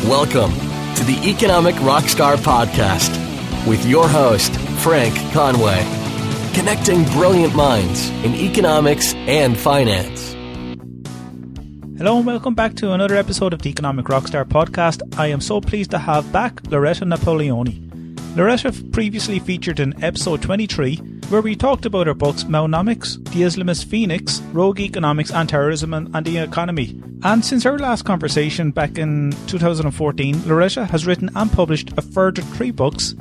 Welcome to the Economic Rockstar podcast with your host, Frank Conway, connecting brilliant minds in economics and finance. Hello and welcome back to another episode of the Economic Rockstar podcast. I am so pleased to have back Loretta Napoleoni. Loretta previously featured in episode 23, where we talked about her books Mounomics, The Islamist Phoenix, Rogue Economics and Terrorism and the Economy. And since our last conversation back in 2014, Loretta has written and published a further 3 books,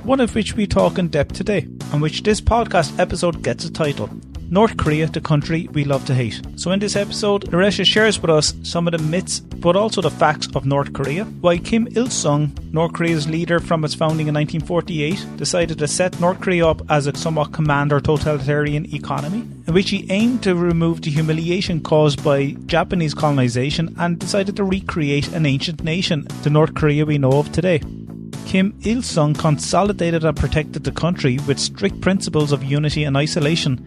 one of which we talk in depth today, and which this podcast episode gets a title: North Korea, the country we love to hate. So in this episode, Loretta shares with us some of the myths, but also the facts of North Korea, why Kim Il-sung, North Korea's leader from its founding in 1948, decided to set North Korea up as a somewhat command or totalitarian economy, in which he aimed to remove the humiliation caused by Japanese colonization and decided to recreate an ancient nation, the North Korea we know of today. Kim Il-sung consolidated and protected the country with strict principles of unity and isolation,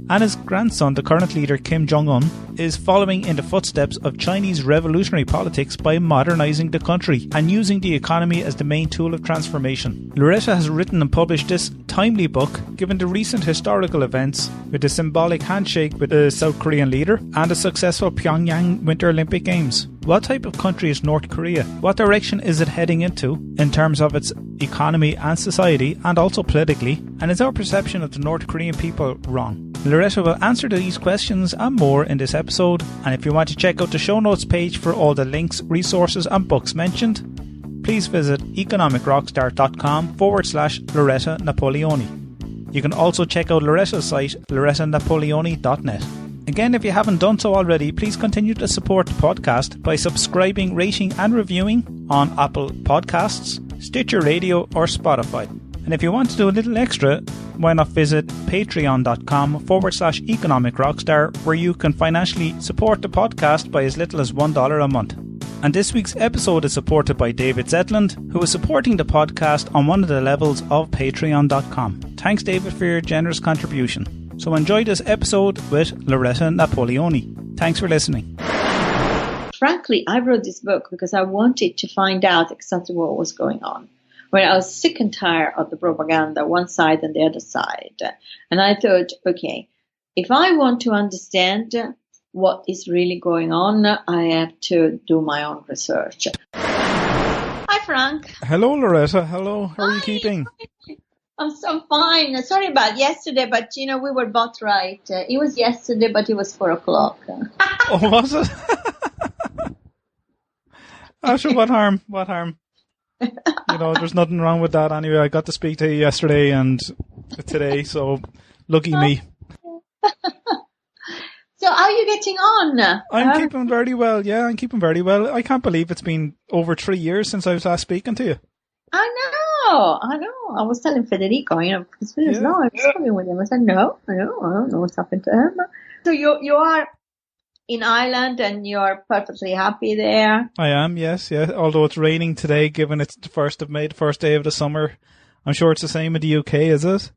and his grandson, the current leader Kim Jong-un, is following in the footsteps of Chinese revolutionary politics by modernising the country and using the economy as the main tool of transformation. Loretta has written and published this timely book given the recent historical events with the symbolic handshake with the South Korean leader and the successful Pyongyang Winter Olympic Games. What type of country is North Korea? What direction is it heading into in terms of its economy and society, and also politically? And is our perception of the North Korean people wrong? Loretta will answer these questions and more in this episode, and if you want to check out the show notes page for all the links, resources and books mentioned, please visit economicrockstar.com/Loretta Napoleoni. You can also check out Loretta's site, lorettanapoleoni.net. Again, if you haven't done so already, please continue to support the podcast by subscribing, rating and reviewing on Apple Podcasts, Stitcher Radio or Spotify. And if you want to do a little extra, why not visit patreon.com/Economic Rockstar, where you can financially support the podcast by as little as $1 a month. And this week's episode is supported by David Zetland, who is supporting the podcast on one of the levels of patreon.com. Thanks, David, for your generous contribution. So enjoy this episode with Loretta Napoleoni. Thanks for listening. Frankly, I wrote this book because I wanted to find out exactly what was going on. When I was sick and tired of the propaganda, one side and the other side. And I thought, okay, if I want to understand what is really going on, I have to do my own research. Hi, Frank. Hello, Loretta. Hello. How are you keeping? I'm so fine. Sorry about yesterday, but, we were both right. It was yesterday, but it was 4 o'clock. Oh, was it? Oh, sure, what harm? What harm? There's nothing wrong with that anyway. I got to speak to you yesterday and today, so lucky me. So how are you getting on? I'm keeping very well. Yeah, I'm keeping very well. I can't believe it's been over 3 years since I was last speaking to you. I know. I was telling Federico, because I was talking with him. I said, no, I don't know what's happened to him. So you are in Ireland and you're perfectly happy there? I am, yes, yeah. Although it's raining today, given it's the 1st of May, the first day of the summer. I'm sure it's the same in the UK, is it?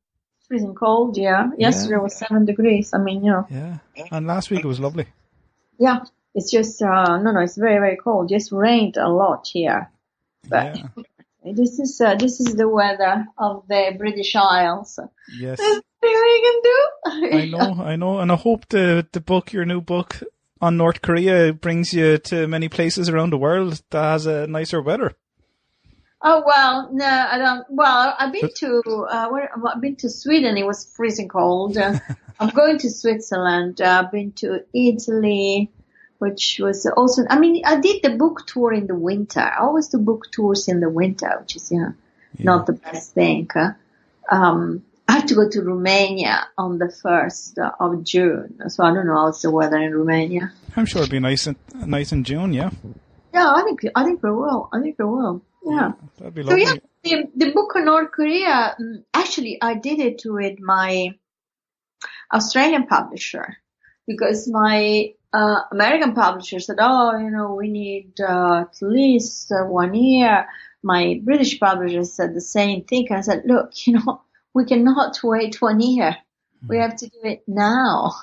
Freezing cold, yeah. Yesterday was 7 degrees. Yeah, and last week it was lovely. Yeah, it's just, it's very, very cold. Just rained a lot here. But yeah. This is the weather of the British Isles. Yes. There's nothing we can do. I know. And I hope your new book on North Korea brings you to many places around the world that has a nicer weather. Oh, well, no, I don't. Well, I've been to Sweden. It was freezing cold. I'm going to Switzerland. I've been to Italy, which was also, I did the book tour in the winter. I always do book tours in the winter, which is, not the best thing. I have to go to Romania on the 1st of June. So I don't know how's the weather in Romania. I'm sure it'll be nice in June, yeah. Yeah, I think we will. Yeah. That'd be lovely. So yeah, the book on North Korea, actually I did it with my Australian publisher because my American publisher said, we need at least 1 year. My British publisher said the same thing. And I said, look, we cannot wait 1 year. We have to do it now.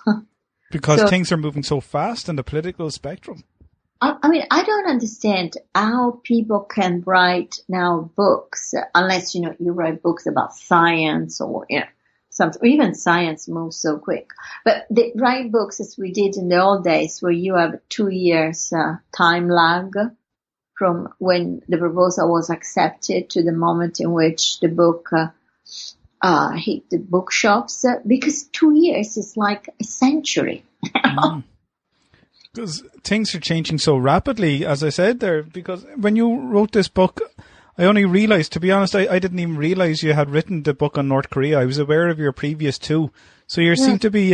Because things are moving so fast in the political spectrum. I mean, I don't understand how people can write now books, unless, you write books about science or, something, or even science moves so quick. But they write books as we did in the old days, where you have 2 years time lag from when the proposal was accepted to the moment in which the book hit the bookshops, because 2 years is like a century. Because things are changing so rapidly, as I said there, because when you wrote this book, I only realized, to be honest, I didn't even realize you had written the book on North Korea. I was aware of your previous two. So you seem to be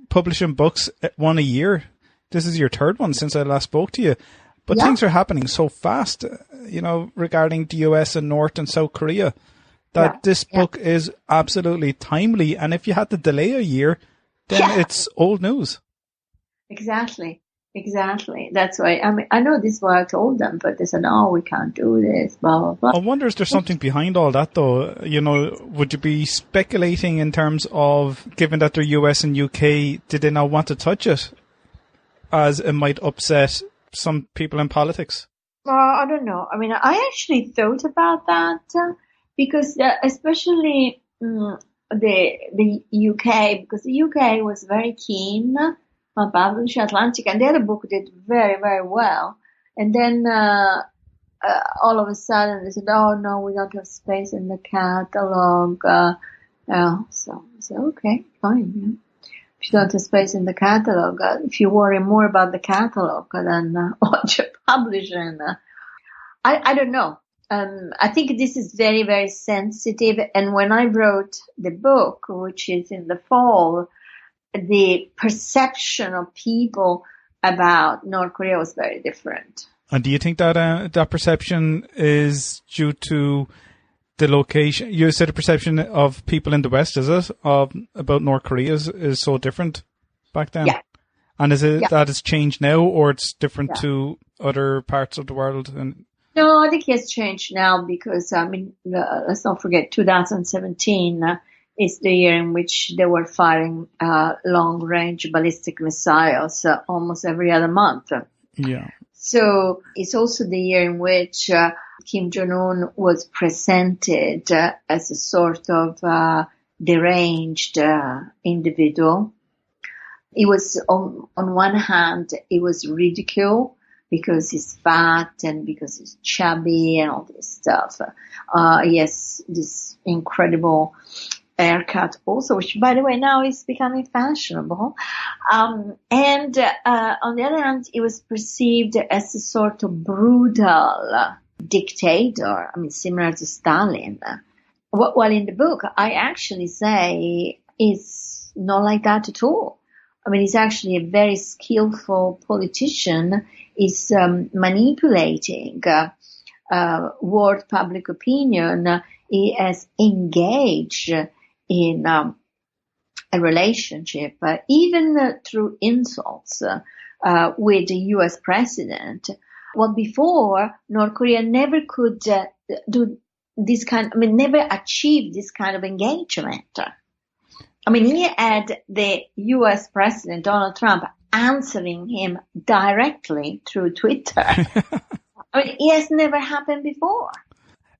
publishing books one a year. This is your third one since I last spoke to you. But things are happening so fast, regarding the US and North and South Korea, that this book is absolutely timely. And if you had to delay a year, then it's old news. Exactly. That's why. I mean, I know this is what I told them, but they said, "No, we can't do this." Blah blah blah. I wonder, is there something behind all that, though? Would you be speculating in terms of, given that they're US and UK, did they not want to touch it, as it might upset some people in politics? I don't know. I mean, I actually thought about that because, especially the UK, because the UK was very keen on publishing Atlantic, and the other book did very, very well. And then all of a sudden they said, "Oh no, we don't have space in the catalog." So I said, "Okay, fine. Yeah. If you don't have space in the catalog, if you worry more about the catalog than what you're publishing, I don't know. I think this is very, very sensitive. And when I wrote the book, which is in the fall, the perception of people about North Korea was very different. And do you think that that perception is due to the location? You said the perception of people in the West, is it, about North Korea is so different back then? Yeah. And is it that it's changed now, or it's different to other parts of the world? No, I think it's changed now because, I mean, let's not forget 2017 is the year in which they were firing long-range ballistic missiles almost every other month. Yeah. So it's also the year in which Kim Jong-un was presented as a sort of deranged individual. It was, on one hand, it was ridiculed because he's fat and because he's chubby and all this stuff. He has this incredible haircut also, which, by the way, now is becoming fashionable. And on the other hand, it was perceived as a sort of brutal dictator, I mean, similar to Stalin. While in the book, I actually say it's not like that at all. I mean, he's actually a very skillful politician. He's manipulating world public opinion. He has engaged in a relationship, even through insults, with the U.S. president. Well, before, North Korea never could do this kind, I mean, never achieved this kind of engagement. I mean, he had the U.S. president, Donald Trump, answering him directly through Twitter. I mean, it has never happened before.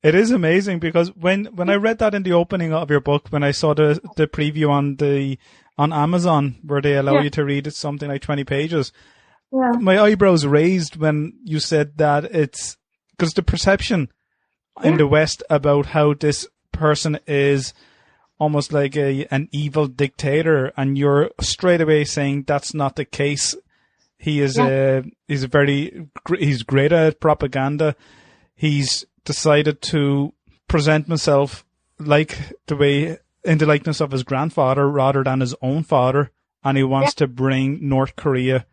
It is amazing because when I read that in the opening of your book, when I saw the preview on Amazon where they allow you to read something like 20 pages, my eyebrows raised when you said that it's because the perception in the West about how this person is almost like an evil dictator, and you're straight away saying that's not the case. He is he's great at propaganda. He's decided to present himself like in the likeness of his grandfather rather than his own father, and he wants to bring North Korea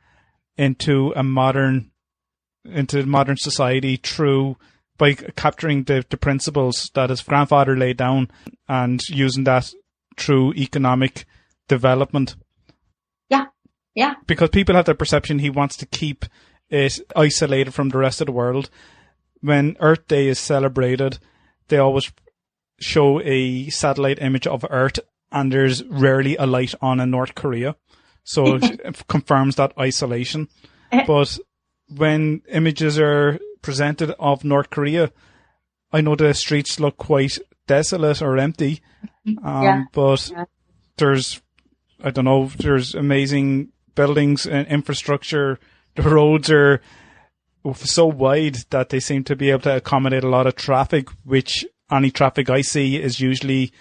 into modern society by capturing the principles that his grandfather laid down and using that through economic development. Yeah. Because people have the perception he wants to keep it isolated from the rest of the world. When Earth Day is celebrated, they always show a satellite image of Earth, and there's rarely a light on in North Korea. So it confirms that isolation. But when images are presented of North Korea, I know the streets look quite desolate or empty, but there's amazing buildings and infrastructure. The roads are so wide that they seem to be able to accommodate a lot of traffic, which any traffic I see is usually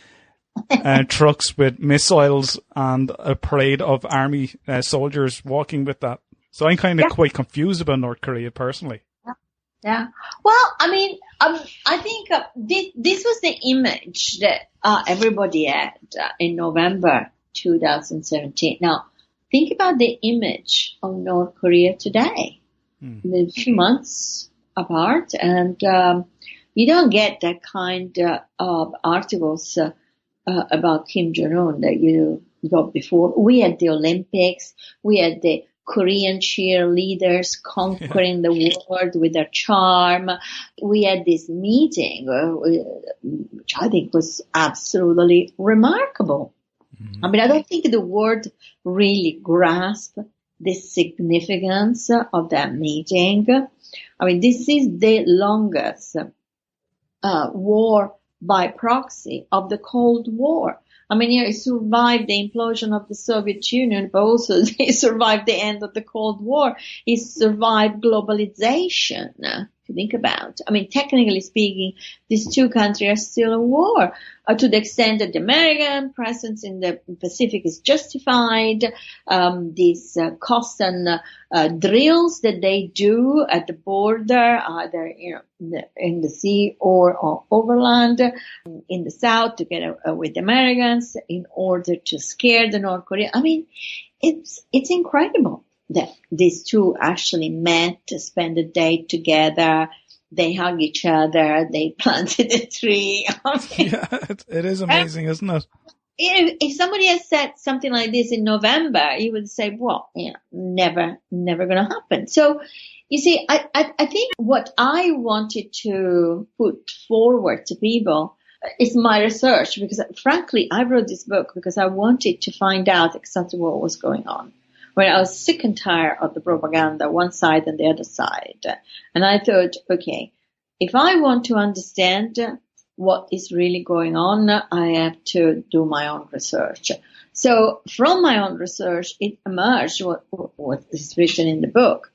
trucks with missiles and a parade of army soldiers walking with that. So I'm kind of quite confused about North Korea personally. Yeah. Well, I mean, I think this was the image that everybody had in November 2017. Now, think about the image of North Korea today. A few months apart, and you don't get that kind of articles about Kim Jong-un that you got before. We had the Olympics, we had the Korean cheerleaders conquering the world with their charm. We had this meeting, which I think was absolutely remarkable. I mean, I don't think the world really grasped the significance of that meeting. I mean, this is the longest war by proxy of the Cold War. I mean, it survived the implosion of the Soviet Union, but also it survived the end of the Cold War. It survived globalization, if you think about. I mean, technically speaking, these two countries are still at war to the extent that the American presence in the Pacific is justified. These constant drills that they do at the border, either in the sea or overland in the south together with the Americans in order to scare the North Korea. I mean, it's incredible that these two actually met to spend a day together. They hug each other. They planted a tree. Yeah, it is amazing, isn't it? If somebody had said something like this in November, you would say, well, never going to happen. So, you see, I think what I wanted to put forward to people is my research, because frankly, I wrote this book because I wanted to find out exactly what was going on. When I was sick and tired of the propaganda, one side and the other side. And I thought, okay, if I want to understand what is really going on, I have to do my own research. So from my own research, it emerged what is written in the book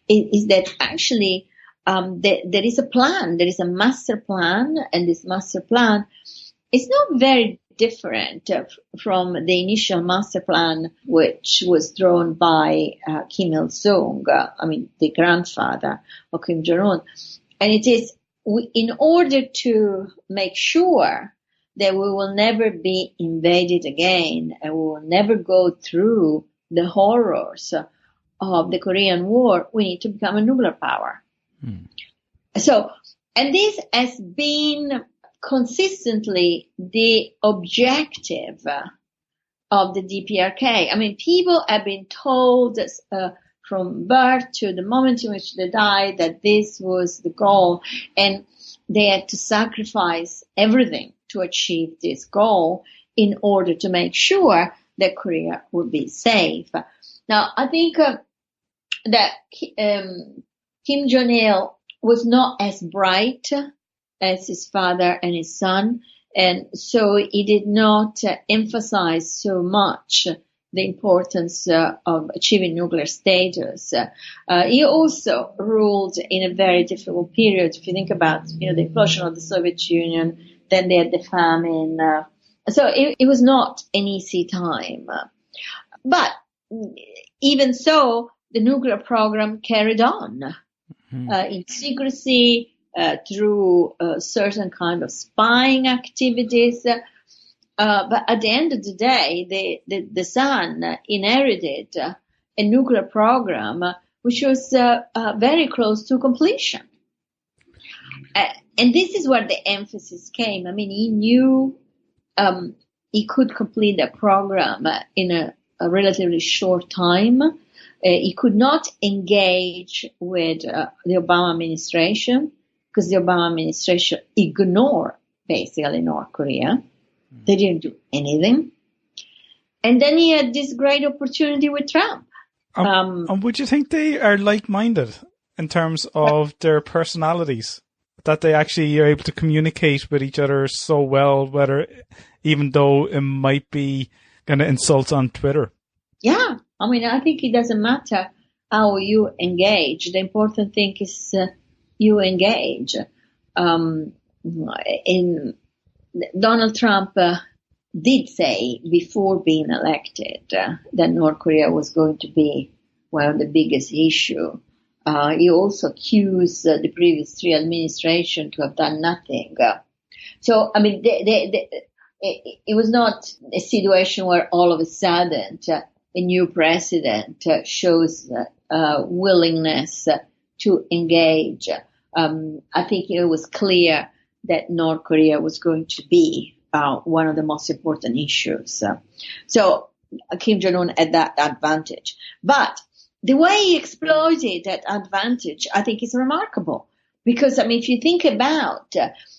is that actually there is a plan, there is a master plan, and this master plan is not very different from the initial master plan, which was drawn by Kim Il-sung, the grandfather of Kim Jong-un. And it is in order to make sure that we will never be invaded again and we will never go through the horrors of the Korean War, we need to become a nuclear power. So, and this has been consistently the objective of the DPRK. I mean, people have been told from birth to the moment in which they died that this was the goal, and they had to sacrifice everything to achieve this goal in order to make sure that Korea would be safe. Now, I think that Kim Jong-il was not as bright as his father and his son, and so he did not emphasize so much the importance of achieving nuclear status. He also ruled in a very difficult period. If you think about, the implosion of the Soviet Union, then they had the famine. So it was not an easy time. But even so, the nuclear program carried on in secrecy, through certain kind of spying activities. But at the end of the day, the son inherited a nuclear program which was very close to completion. And this is where the emphasis came. I mean, he knew he could complete the program in a relatively short time. He could not engage with the Obama administration because the Obama administration ignored basically North Korea. They didn't do anything. And then he had this great opportunity with Trump. And would you think they are like-minded? in terms of their personalities, that they actually are able to communicate with each other so well, even though it might be kind of insults on Twitter. Yeah, I mean, I think it doesn't matter how you engage. The important thing is you engage. In Donald Trump did say before being elected that North Korea was going to be one of the biggest issue. He also accused the previous three administrations to have done nothing. So, I mean, it was not a situation where all of a sudden a new president shows willingness to engage. I think it was clear that North Korea was going to be one of the most important issues. So Kim Jong-un had that advantage. But the way he exploited that advantage, I think, is remarkable. Because, I mean, if you think about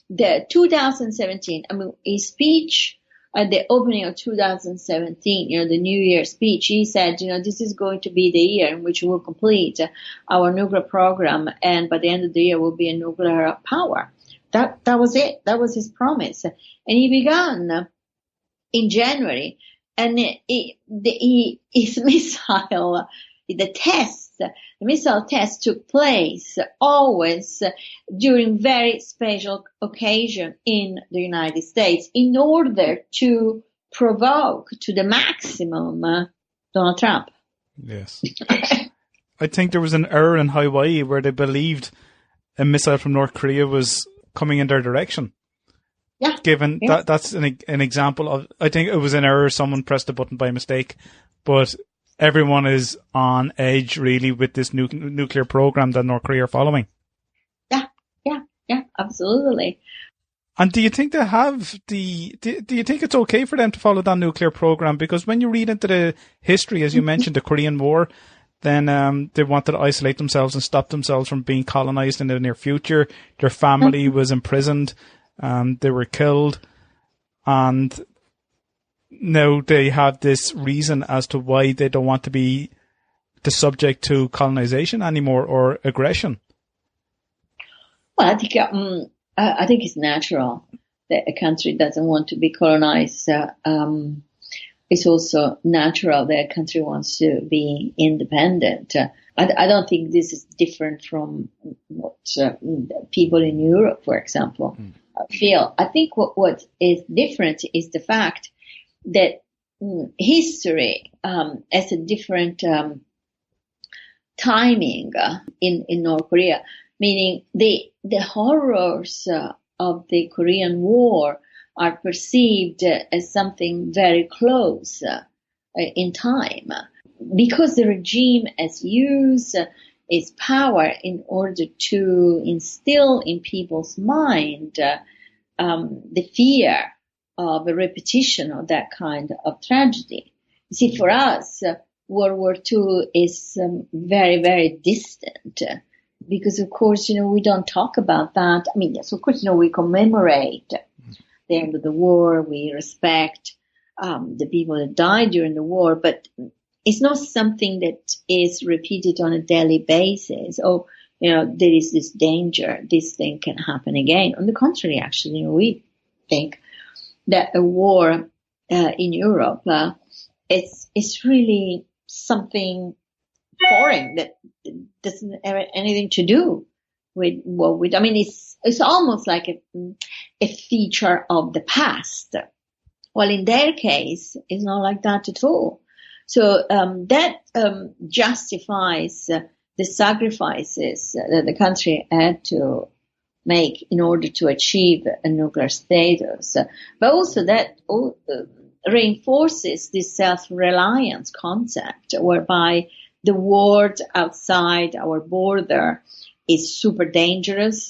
the 2017, I mean, his speech at the opening of 2017, the New Year speech, he said, this is going to be the year in which we'll complete our nuclear program, and by the end of the year we'll be a nuclear power. That was it. That was his promise. And he began in January, and his missile test took place always during very special occasion in the United States in order to provoke to the maximum Donald Trump. Yes. I think there was an error in Hawaii where they believed a missile from North Korea was coming in their direction. Yeah. Given that's an example of, I think it was an error. Someone pressed the button by mistake, but everyone is on edge really with this nuclear program that North Korea are following. Yeah, absolutely. And do you think they have do you think it's okay for them to follow that nuclear program? Because when you read into the history, as you mentioned, the Korean War, then they wanted to isolate themselves and stop themselves from being colonized in the near future. Their family was imprisoned, they were killed, and now they have this reason as to why they don't want to be the subject to colonization anymore or aggression. Well, I think it's natural that a country doesn't want to be colonized. It's also natural that a country wants to be independent. I don't think this is different from what people in Europe, for example, feel. I think what is different is the fact that history has a different timing in North Korea, meaning the horrors of the Korean War are perceived as something very close in time, because the regime has used its power in order to instill in people's mind the fear of a repetition of that kind of tragedy. You see, for us, World War II is very, very distant because, of course, we don't talk about that. I mean, yes, of course, we commemorate the end of the war. We respect the people that died during the war, but it's not something that is repeated on a daily basis. Oh, there is this danger, this thing can happen again. On the contrary, actually, we think that a war in Europe it's really something foreign that doesn't have anything to do with what we. I mean, it's almost like a feature of the past. Well, in their case, it's not like that at all. So that justifies the sacrifices that the country had to make in order to achieve a nuclear status, but also that reinforces this self-reliance concept, whereby the world outside our border is super dangerous.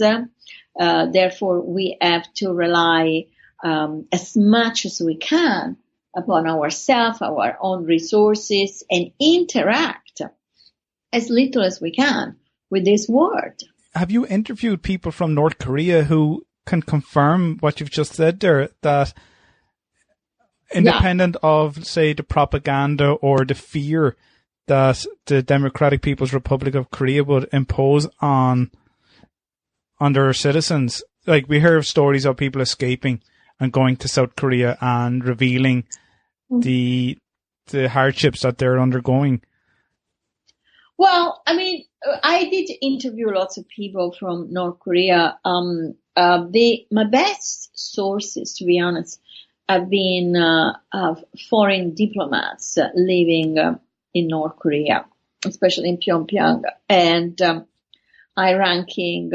Therefore, we have to rely as much as we can upon ourselves, our own resources, and interact as little as we can with this world. Have you interviewed people from North Korea who can confirm what you've just said there, that independent of, say, the propaganda or the fear, that the Democratic People's Republic of Korea would impose on their citizens. Like, we hear of stories of people escaping and going to South Korea and revealing the hardships that they're undergoing. Well, I mean, I did interview lots of people from North Korea. My best sources, to be honest, have been foreign diplomats living in North Korea, especially in Pyongyang, and high-ranking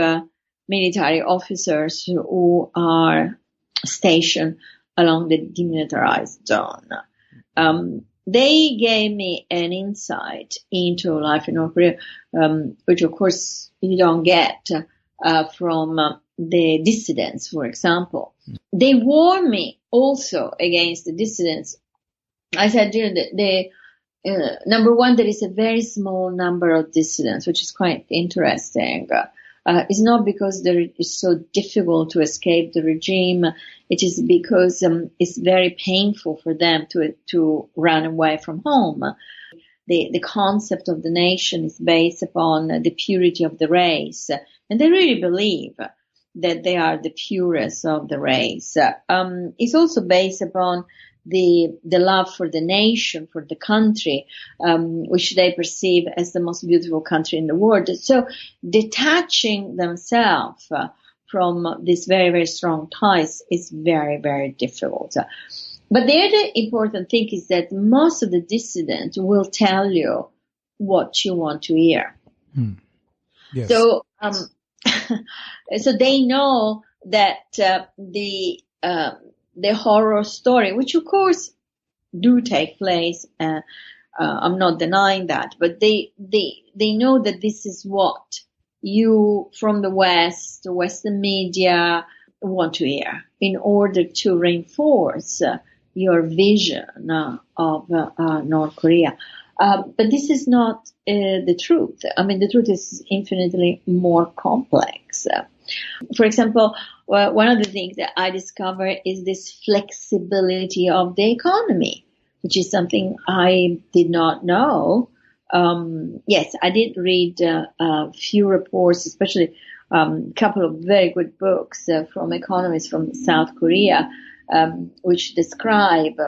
military officers who are stationed along the demilitarized zone. They gave me an insight into life in North Korea, which of course you don't get from the dissidents, for example. They warned me also against the dissidents. I said, number one, there is a very small number of dissidents, which is quite interesting. It's not because it is so difficult to escape the regime. It is because it's very painful for them to run away from home. The concept of the nation is based upon the purity of the race, and they really believe that they are the purest of the race. It's also based upon the love for the nation, for the country, which they perceive as the most beautiful country in the world. So detaching themselves from these very, very strong ties is very, very difficult. But the other important thing is that most of the dissidents will tell you what you want to hear. Yes. So, so they know that the horror story, which of course do take place, I'm not denying that, but they know that this is what you from the West, the Western media want to hear in order to reinforce your vision of North Korea. But this is not the truth. I mean, the truth is infinitely more complex. For example, one of the things that I discovered is this flexibility of the economy, which is something I did not know. Yes, I did read a few reports, especially a couple of very good books from economists from South Korea, which describe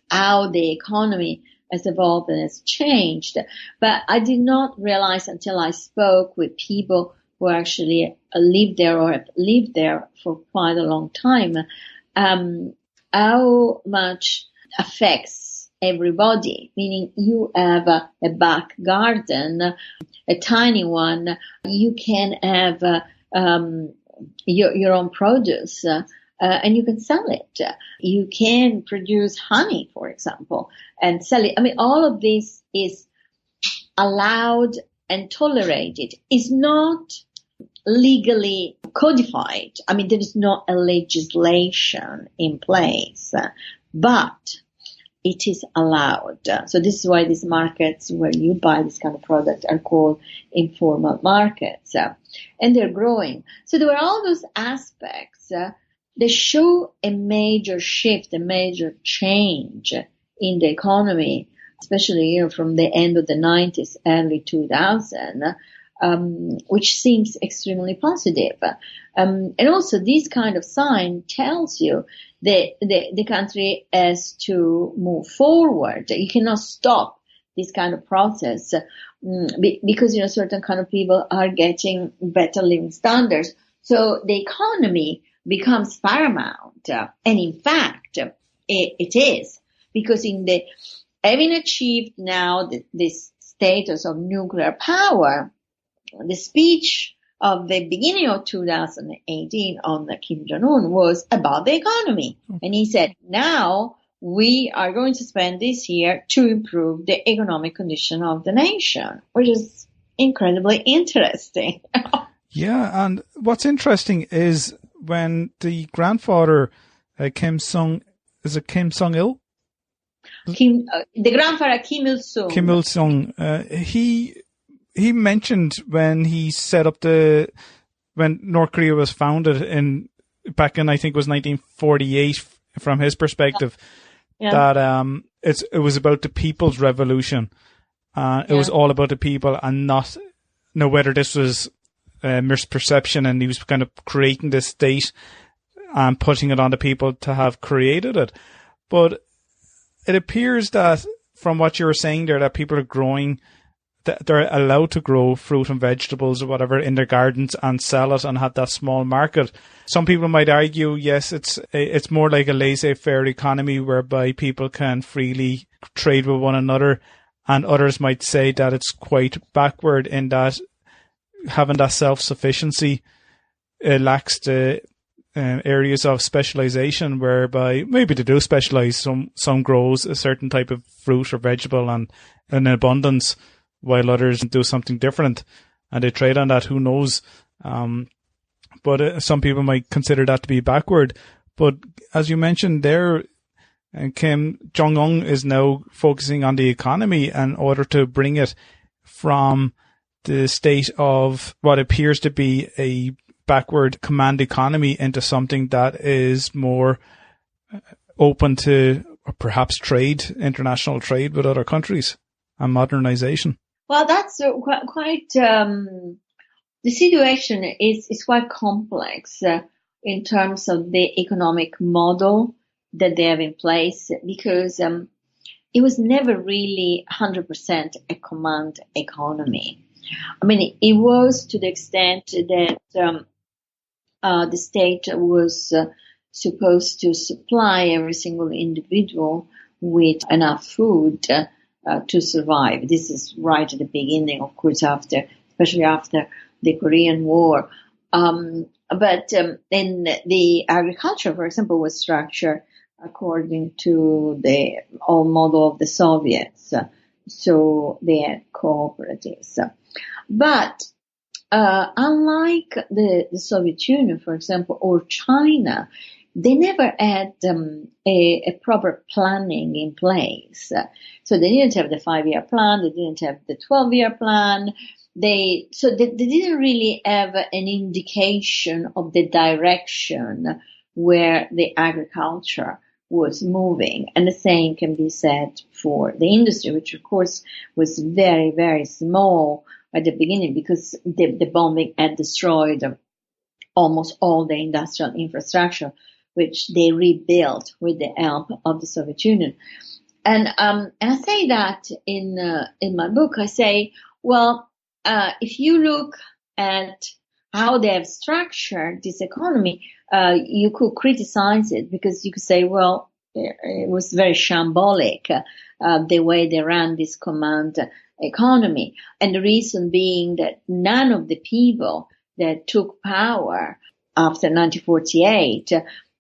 how the economy has evolved and has changed. But I did not realize until I spoke with people who actually live there or have lived there for quite a long time, how much affects everybody, meaning you have a back garden, a tiny one, you can have your own produce, and you can sell it. You can produce honey, for example, and sell it. I mean, all of this is allowed and tolerated. It's not legally codified. I mean, there is not a legislation in place, but it is allowed. So this is why these markets where you buy this kind of product are called informal markets, and they're growing. So there are all those aspects that show a major shift, a major change in the economy, especially, from the end of the 90s, early 2000, which seems extremely positive. And also this kind of sign tells you that the country has to move forward. You cannot stop this kind of process because, certain kind of people are getting better living standards. So the economy becomes paramount. And in fact, it is, because having achieved now this status of nuclear power, the speech of the beginning of 2018 on Kim Jong-un was about the economy. And he said, now we are going to spend this year to improve the economic condition of the nation, which is incredibly interesting. Yeah, and what's interesting is when the grandfather, Kim Song-il? The grandfather, Kim Il-sung. Kim Il-sung, he mentioned when he set up when North Korea was founded back in, I think it was 1948, from his perspective, that it was about the people's revolution. It was all about the people and not know whether this was misperception, and he was kind of creating this state and putting it on the people to have created it. But it appears that from what you were saying there, that people are growing, that they're allowed to grow fruit and vegetables or whatever in their gardens and sell it and have that small market. Some people might argue, yes, it's more like a laissez-faire economy whereby people can freely trade with one another, and others might say that it's quite backward in that having that self-sufficiency lacks the areas of specialization, whereby maybe they do specialize. Some grows a certain type of fruit or vegetable and in abundance, while others do something different and they trade on that. Who knows? But some people might consider that to be backward. But as you mentioned there, Kim Jong-un is now focusing on the economy in order to bring it from the state of what appears to be a backward command economy into something that is more open to perhaps trade, international trade with other countries and modernization. Well, that's quite the situation is quite complex in terms of the economic model that they have in place, because it was never really 100% a command economy. I mean, it was to the extent that the state was supposed to supply every single individual with enough food to survive. This is right at the beginning, of course, especially after the Korean War. But then the agriculture, for example, was structured according to the old model of the Soviets. So they had cooperatives. But unlike the Soviet Union, for example, or China, they never had a proper planning in place. So they didn't have the 5-year plan, they didn't have the 12-year plan. They didn't really have an indication of the direction where the agriculture was moving. And the same can be said for the industry, which of course was very, very small at the beginning, because the bombing had destroyed almost all the industrial infrastructure, which they rebuilt with the help of the Soviet Union. And I say that in my book. I say, well, if you look at how they have structured this economy, you could criticize it, because you could say, well, it was very shambolic, the way they ran this command economy. And the reason being that none of the people that took power after 1948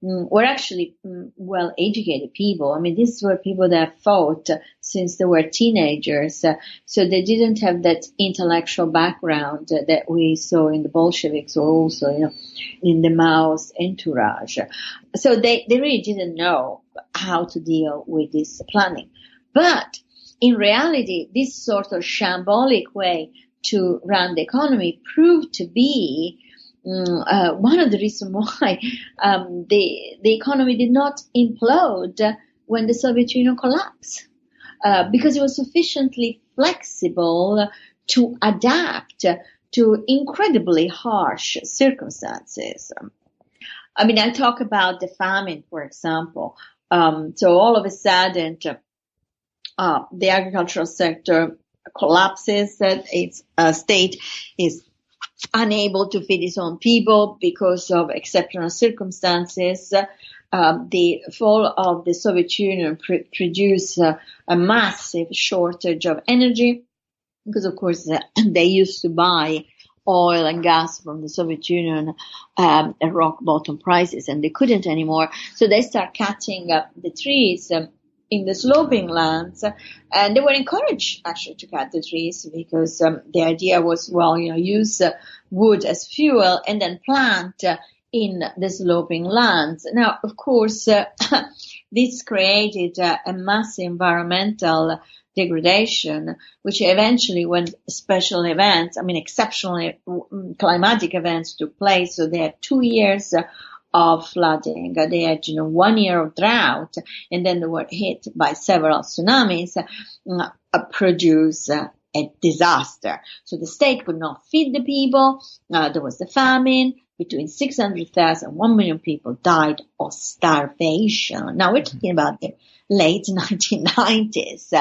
were actually well-educated people. I mean, these were people that fought since they were teenagers, so they didn't have that intellectual background that we saw in the Bolsheviks, or also, in the Mao's entourage. So they really didn't know how to deal with this planning. But in reality, this sort of shambolic way to run the economy proved to be one of the reasons why the economy did not implode when the Soviet Union collapsed, because it was sufficiently flexible to adapt to incredibly harsh circumstances. I mean, I talk about the famine, for example. So all of a sudden, the agricultural sector collapses, that its state is unable to feed its own people because of exceptional circumstances. The fall of the Soviet Union produced a massive shortage of energy, because of course they used to buy oil and gas from the Soviet Union at rock bottom prices, and they couldn't anymore. So they start cutting up the trees in the sloping lands, and they were encouraged actually to cut the trees, because the idea was, use wood as fuel and then plant in the sloping lands. Now, of course, this created a massive environmental degradation, which eventually, when special events, exceptional climatic events took place, so they had 2 years of flooding, they had 1 year of drought, and then they were hit by several tsunamis. produce a disaster. So the state could not feed the people. There was the famine. Between 600,000 and 1 million people died of starvation. Now we're talking about the late 1990s.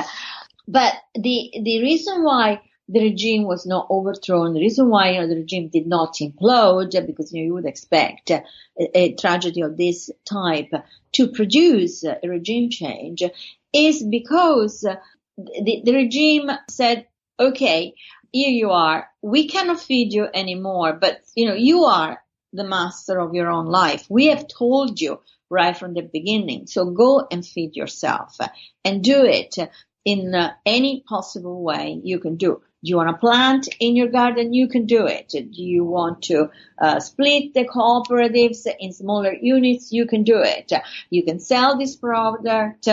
But the reason why the regime was not overthrown, the reason why the regime did not implode, because you would expect a tragedy of this type to produce a regime change, is because the regime said, okay, here you are, we cannot feed you anymore, but you are the master of your own life. We have told you right from the beginning, so go and feed yourself and do it in any possible way you can do. Do you want to plant in your garden? You can do it. Do you want to split the cooperatives in smaller units? You can do it. You can sell this product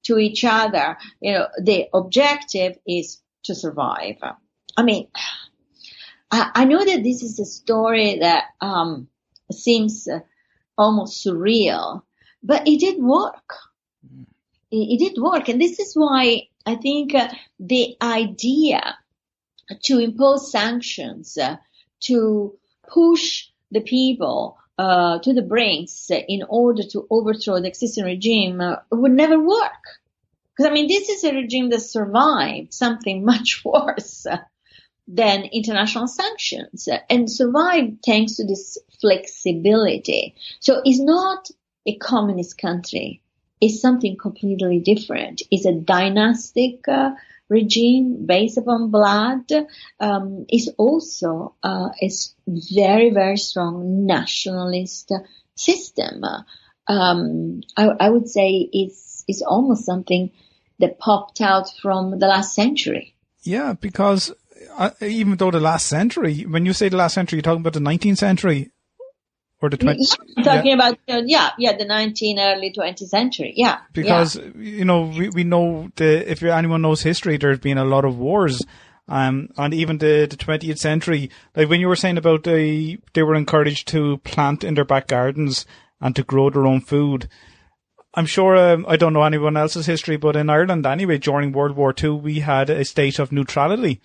to each other. The objective is to survive. I mean, I know that this is a story that seems almost surreal, but it did work. It did work. And this is why I think the idea to impose sanctions, to push the people to the brinks in order to overthrow the existing regime would never work. Because, this is a regime that survived something much worse than international sanctions, and survived thanks to this flexibility. So it's not a communist country. It's something completely different. It's a dynastic regime based upon blood. It's also a very, very strong nationalist system. I would say it's almost something that popped out from the last century. Yeah, because even though the last century, when you say the last century, you're talking about the 19th century or the 20th? Yeah, I'm talking about, the early 20th century. Yeah. Because, we know if anyone knows history, there's been a lot of wars. And even the 20th century, like when you were saying about they were encouraged to plant in their back gardens and to grow their own food. I'm sure, I don't know anyone else's history, but in Ireland anyway, during World War II, we had a state of neutrality.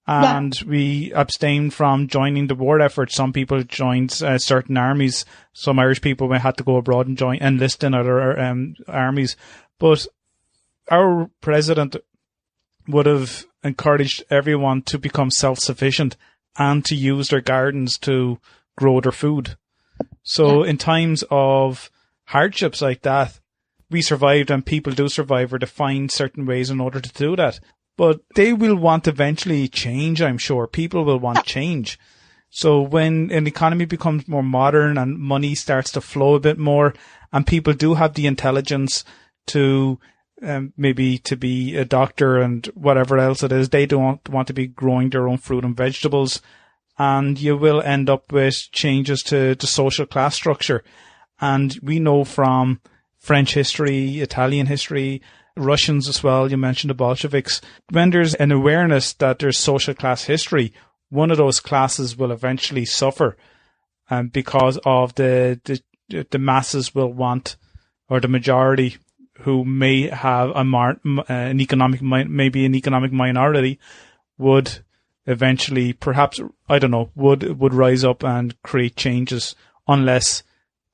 And we abstained from joining the war effort. Some people joined certain armies. Some Irish people had to go abroad and enlist in other armies. But our president would have encouraged everyone to become self-sufficient and to use their gardens to grow their food. So in times of hardships like that, we survived, and people do survive, or to find certain ways in order to do that. But they will want eventually change, I'm sure. People will want change. So when an economy becomes more modern and money starts to flow a bit more, and people do have the intelligence to maybe to be a doctor and whatever else it is, they don't want to be growing their own fruit and vegetables. And you will end up with changes to the social class structure. And we know from French history, Italian history, Russians as well, you mentioned the Bolsheviks. When there's an awareness that there's social class history, one of those classes will eventually suffer, because of the masses will want, or the majority who may have an economic minority would eventually, perhaps, I don't know, would rise up and create changes, unless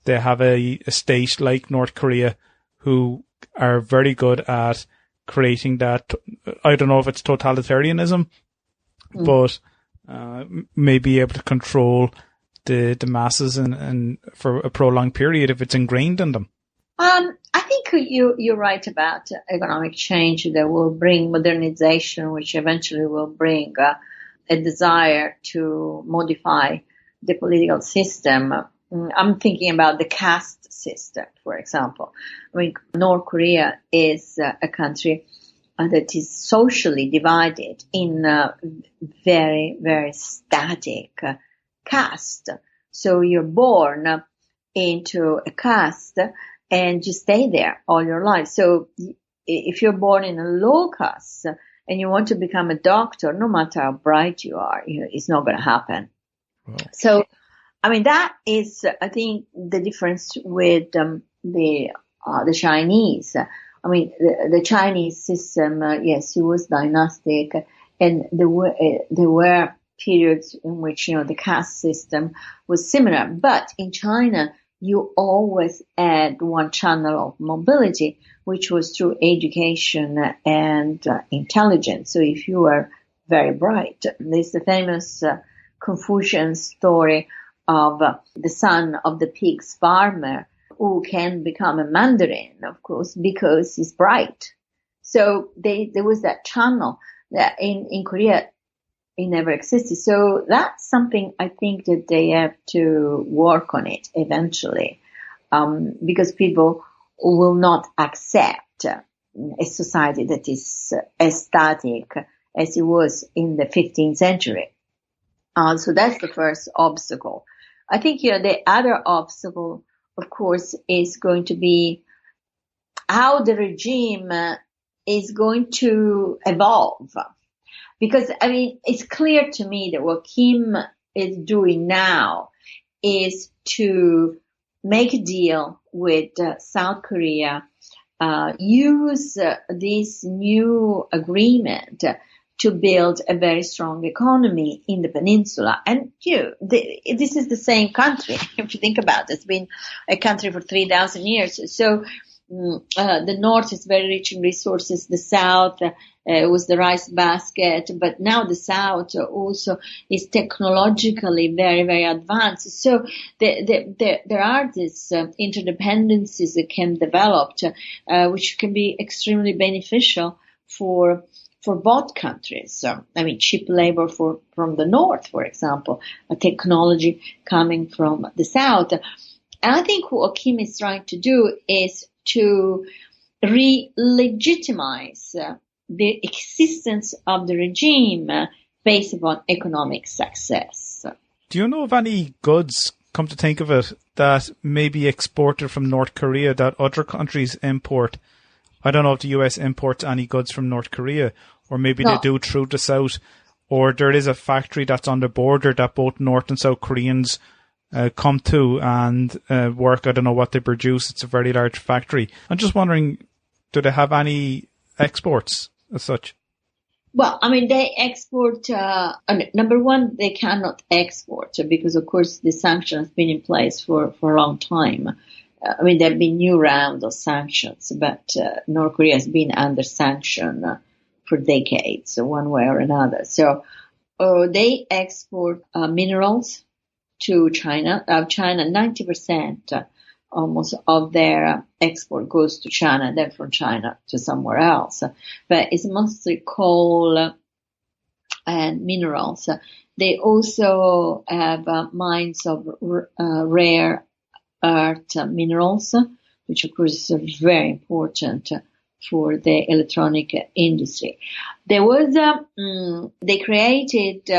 they have a state like North Korea who are very good at creating that. I don't know if it's totalitarianism, but may be able to control the masses and for a prolonged period if it's ingrained in them. I think you're right about economic change that will bring modernization, which eventually will bring a desire to modify the political system. I'm thinking about the caste system, for example. North Korea is a country that is socially divided in very, very static caste. So you're born into a caste and you stay there all your life. So if you're born in a low caste and you want to become a doctor, no matter how bright you are, it's not going to happen. Wow. So, that is, I think, the difference with the Chinese, I mean, the Chinese system, yes, it was dynastic, and there were periods in which, the caste system was similar. But in China, you always had one channel of mobility, which was through education and intelligence. So if you were very bright, there's the famous Confucian story of the son of the pig's farmer who can become a mandarin, of course, because he's bright. So there was that channel that in Korea, it never existed. So that's something I think that they have to work on it eventually, because people will not accept a society that is as static as it was in the 15th century. So that's the first obstacle. I think, the other obstacle, of course, is going to be how the regime is going to evolve. Because, I mean, it's clear to me that what Kim is doing now is to make a deal with South Korea, use this new agreement to build a very strong economy in the peninsula. And, this is the same country. If you think about it, it's been a country for 3,000 years. So, the north is very rich in resources. The south was the rice basket, but now the south also is technologically very, very advanced. So there are these interdependencies that can develop, which can be extremely beneficial for both countries. I mean, cheap labor from the north, for example, a technology coming from the south. And I think what Kim is trying to do is to re-legitimize the existence of the regime based upon economic success. Do you know of any goods, come to think of it, that may be exported from North Korea that other countries import? I don't know if the US imports any goods from North Korea, or maybe they do through the South, or there is a factory that's on the border that both North and South Koreans come to and work. I don't know what they produce. It's a very large factory. I'm just wondering, do they have any exports as such? Well, I mean, they export, number one, they cannot export because, of course, the sanction has been in place for a long time. I mean, there have been new rounds of sanctions, but North Korea has been under sanction for decades, one way or another. So they export minerals to China. China, 90% almost of their export goes to China, then from China to somewhere else. But it's mostly coal and minerals. They also have mines of rare earth minerals, which of course is very important for the electronic industry. There was they created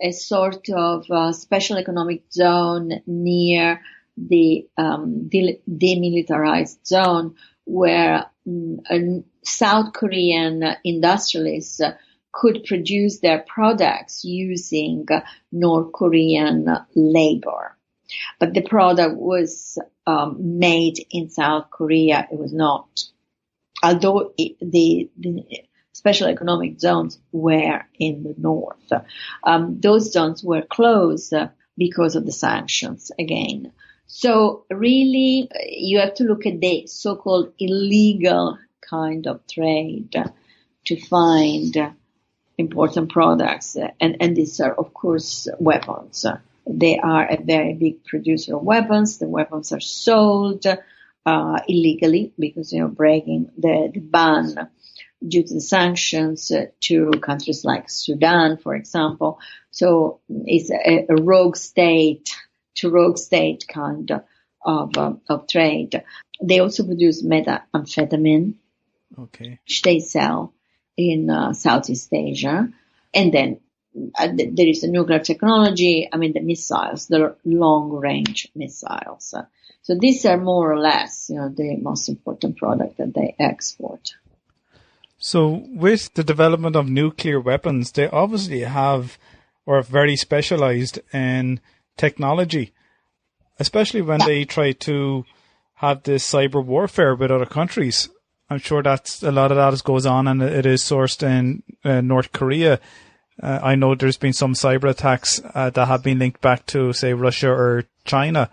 a sort of special economic zone near the demilitarized zone where South Korean industrialists could produce their products using North Korean labor. But the product was made in South Korea. It was not. Although the special economic zones were in the north. Those zones were closed because of the sanctions again. So really, you have to look at the so-called illegal kind of trade to find important products. And these are, of course, weapons. They are a very big producer of weapons. The weapons are sold illegally because, breaking the ban due to the sanctions to countries like Sudan, for example. So it's a rogue state to rogue state kind of trade. They also produce methamphetamine, which they sell in Southeast Asia. And then there is the nuclear technology, the missiles, the long-range missiles. So these are more or less, the most important product that they export. So with the development of nuclear weapons, they obviously have or are very specialized in technology, especially when they try to have this cyber warfare with other countries. I'm sure that's a lot of that goes on, and it is sourced in North Korea. I know there's been some cyber attacks that have been linked back to, say, Russia or China.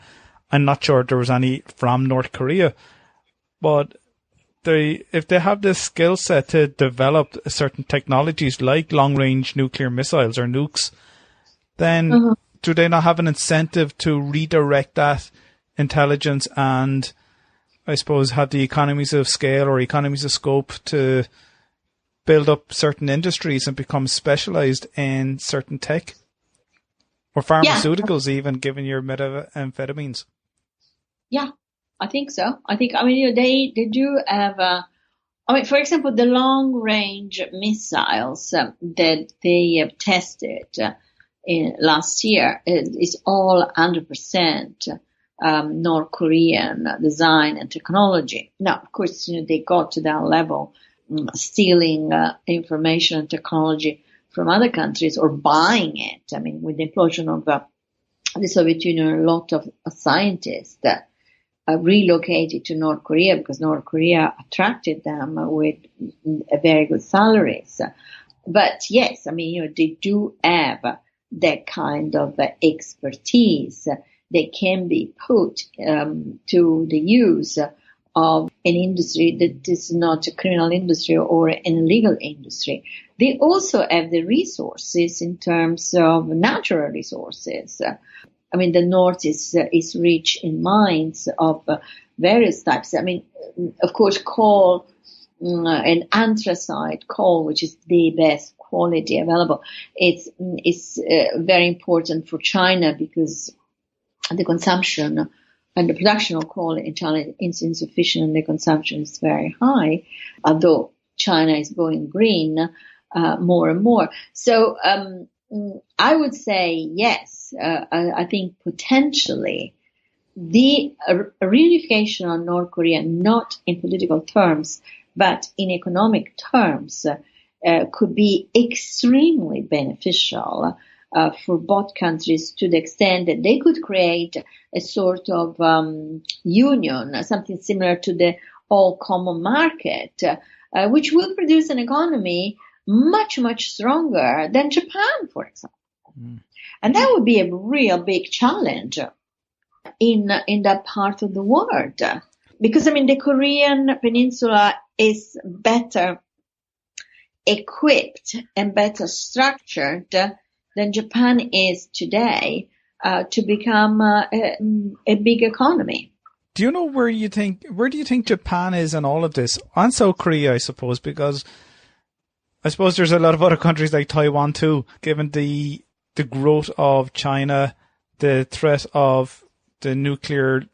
I'm not sure there was any from North Korea, but if they have this skill set to develop certain technologies like long-range nuclear missiles or nukes, then do they not have an incentive to redirect that intelligence and, I suppose, have the economies of scale or economies of scope to build up certain industries and become specialized in certain tech or pharmaceuticals, even given your methamphetamines? Yeah, I think so. They do have, for example, the long range missiles that they have tested last year is all 100% North Korean design and technology. Now, of course, they got to that level, stealing information and technology from other countries or buying it. I mean, with the implosion of the Soviet Union, a lot of scientists relocated to North Korea because North Korea attracted them with very good salaries. But yes, they do have that kind of expertise that can be put to the use of an industry that is not a criminal industry or an illegal industry. They also have the resources in terms of natural resources. The North is rich in mines of various types. Of course, coal and anthracite coal, which is the best quality available, it's very important for China because the consumption and the production of coal in China is insufficient and the consumption is very high, although China is going green more and more. So I would say yes. I think potentially the reunification of North Korea, not in political terms, but in economic terms, could be extremely beneficial for both countries to the extent that they could create a sort of union, something similar to the all common market, which will produce an economy much, much stronger than Japan, for example. And that would be a real big challenge in that part of the world. Because, the Korean peninsula is better equipped and better structured than Japan is today to become a big economy. Do you know where do you think Japan is in all of this? And South Korea, I suppose, because I suppose there's a lot of other countries like Taiwan too, given the growth of China, the threat of the nuclear,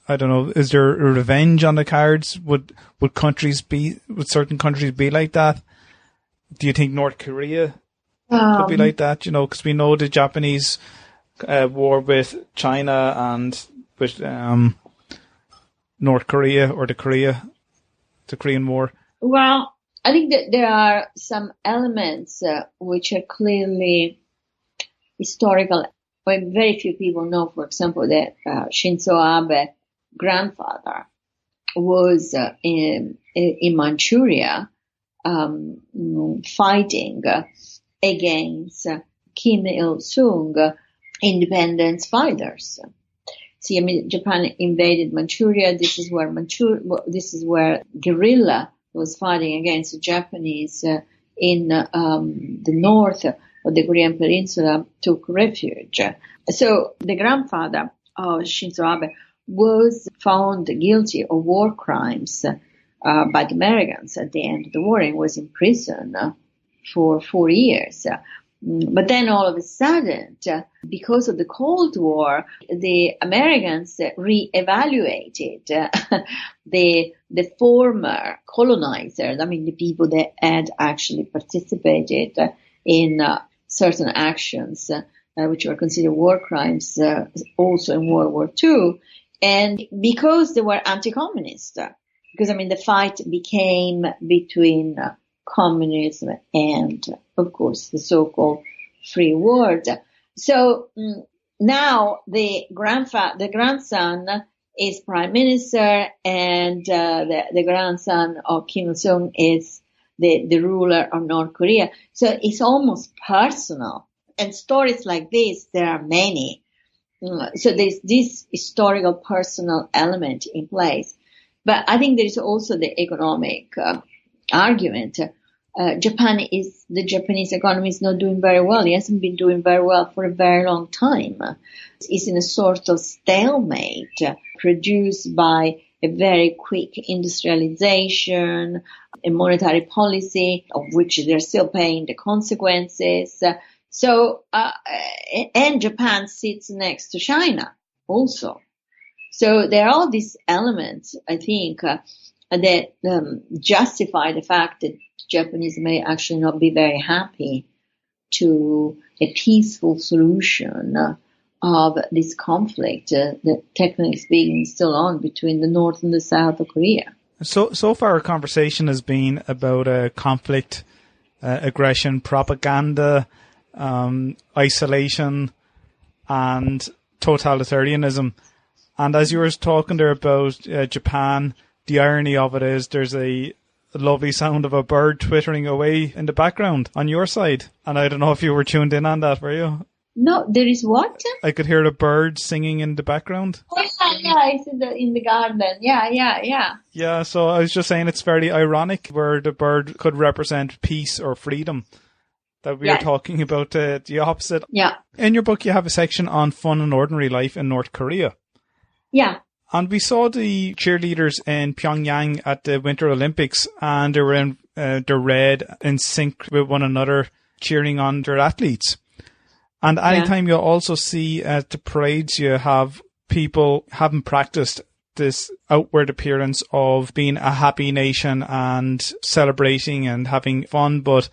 I don't know, is there a revenge on the cards? Would certain countries be like that? Do you think North Korea could be like that? Because we know the Japanese war with China and with North Korea, or the Korean War. Well, I think that there are some elements which are clearly historical. Very few people know, for example, that Shinzo Abe's grandfather was in Manchuria fighting against Kim Il-sung independence fighters. See, Japan invaded Manchuria. This is where guerrilla was fighting against the Japanese in the north of the Korean peninsula, took refuge. So the grandfather of Shinzo Abe was found guilty of war crimes by the Americans at the end of the war and was in prison for 4 years. But then all of a sudden, because of the Cold War, the Americans reevaluated the former colonizers, the people that had actually participated in certain actions which were considered war crimes also in World War II, and because they were anti-communist, because the fight became between communism and, of course, the so-called free world. So now the grandson is prime minister, and the grandson of Kim Il-sung is the ruler of North Korea. So it's almost personal. And stories like this, there are many. So there's this historical personal element in place. But I think there is also the economic argument. The Japanese economy is not doing very well. It hasn't been doing very well for a very long time. It's in a sort of stalemate produced by a very quick industrialization, a monetary policy of which they're still paying the consequences. And Japan sits next to China also. So there are all these elements, I think, that justify the fact that Japanese may actually not be very happy to a peaceful solution of this conflict that, technically speaking, is still on between the North and the South of Korea. So far our conversation has been about conflict, aggression, propaganda, isolation, and totalitarianism. And as you were talking there about Japan, the irony of it is there's a lovely sound of a bird twittering away in the background on your side. And I don't know if you were tuned in on that, were you? No, there is what? I could hear a bird singing in the background. Oh, yeah, it's in the garden. Yeah. Yeah, so I was just saying it's very ironic where the bird could represent peace or freedom. That we are talking about the opposite. Yeah. In your book, you have a section on fun and ordinary life in North Korea. Yeah. And we saw the cheerleaders in Pyongyang at the Winter Olympics, and they were in their red in sync with one another, cheering on their athletes. And anytime you also see at the parades, you have people having practiced this outward appearance of being a happy nation and celebrating and having fun, but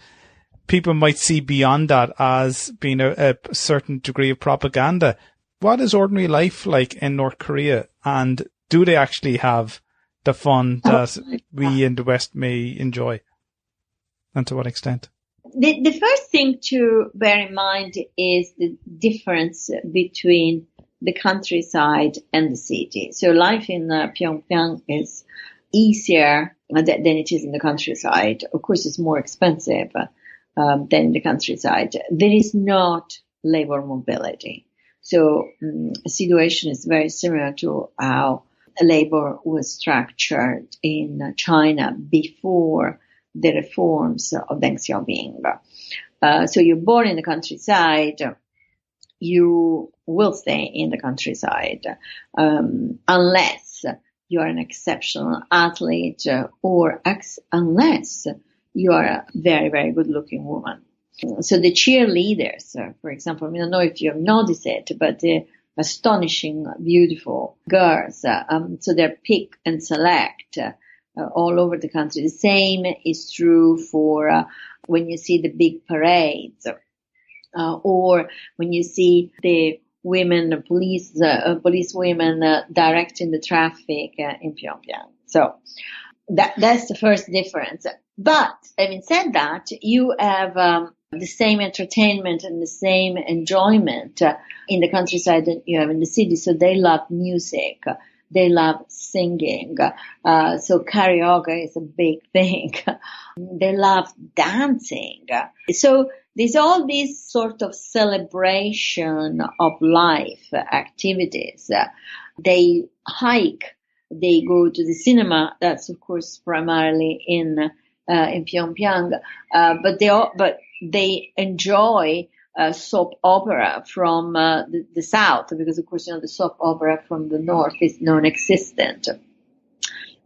people might see beyond that as being a certain degree of propaganda. What is ordinary life like in North Korea? And do they actually have the fun that we in the West may enjoy? And to what extent? The first thing to bear in mind is the difference between the countryside and the city. So life in Pyongyang is easier than it is in the countryside. Of course, it's more expensive than in the countryside. There is not labor mobility. So the situation is very similar to how labor was structured in China before the reforms of Deng Xiaoping. So you're born in the countryside, you will stay in the countryside, unless you are an exceptional athlete or unless you are a very, very good looking woman. So the cheerleaders, for example, I don't know if you have noticed it, but they're astonishing, beautiful girls. So they're pick and select all over the country. The same is true for when you see the big parades, or when you see the women, police women directing the traffic in Pyongyang. So that's the first difference. But having said that, you have the same entertainment and the same enjoyment in the countryside that you have in the city. So they love music. They love singing. So karaoke is a big thing. They love dancing. So there's all these sort of celebration of life activities. They hike. They go to the cinema. That's of course primarily in Pyongyang. But they enjoy soap opera from the south, because of course, the soap opera from the north is non-existent.